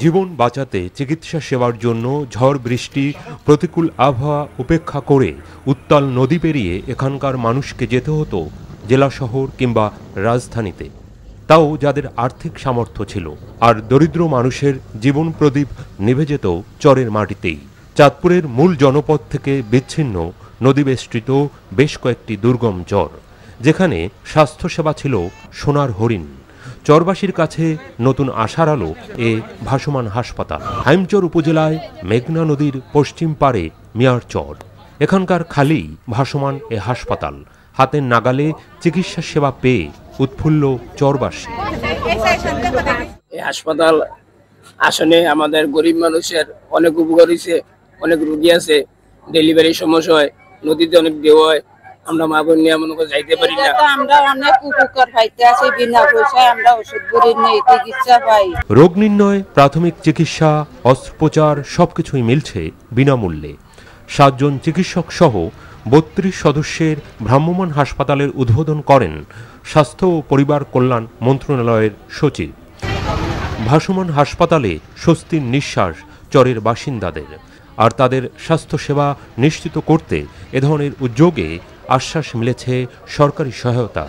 জীবন বাঁচাতে চিকিৎসা সেবার জন্য ঝড় বৃষ্টি প্রতিকূল আবহাওয়া উপেক্ষা করে উত্তাল নদী পেরিয়ে এখানকার মানুষকে যেতে হতো জেলা শহর কিংবা রাজধানীতে, তাও যাদের আর্থিক সামর্থ্য ছিল। আর দরিদ্র মানুষের জীবন প্রদীপ নিভে যেত চরের মাটিতেই। চাঁদপুরের মূল জনপদ থেকে বিচ্ছিন্ন নদীবেষ্টিত বেশ কয়েকটি দুর্গম চর, যেখানে স্বাস্থ্যসেবা ছিল সোনার হরিণ। চরবাসীর কাছে নতুন আশার আলো এ ভাসমান হাসপাতাল। হাইমচর উপজেলায় মেঘনা নদীর পশ্চিম পারে মিয়ার চর, এখানকার খালি ভাসমান এ হাসপাতাল। হাতের নাগালে চিকিৎসা সেবা পেয়ে উৎফুল্ল চরবাসী। এই হাসপাতাল আসলে আমাদের গরিব মানুষের অনেক উপকার হয়েছে। অনেক রোগী আছে, ডেলিভারির সমস্যা হয়, নদীতে অনেক দেওয়া হয়, আমরা মা বোন নিয়ে মনে করে যাইতে পারি না। আমরা অনেক উপকার পাইতে আছি, বিনা পয়সায় আমরা ওষুধ বড়ি নেই, চিকিৎসা পাই। রোগ নির্ণয়, প্রাথমিক চিকিৎসা, অস্ত্রোপচার সবকিছুই মিলছে বিনামূল্যে। 7 জন চিকিৎসক সহ 32 সদস্যের ভ্রাম্যমাণ হাসপাতালের উদ্বোধন করেন স্বাস্থ্য ও পরিবার কল্যাণ মন্ত্রণালয়ের সচিব। ভাসমান হাসপাতালে স্বস্তির নিঃশ্বাস চরের বাসিন্দাদের। আর তাদের স্বাস্থ্যসেবা নিশ্চিত করতে এ ধরনের উদ্যোগে আশ্বাস মিলেছে সরকারি সহায়তা।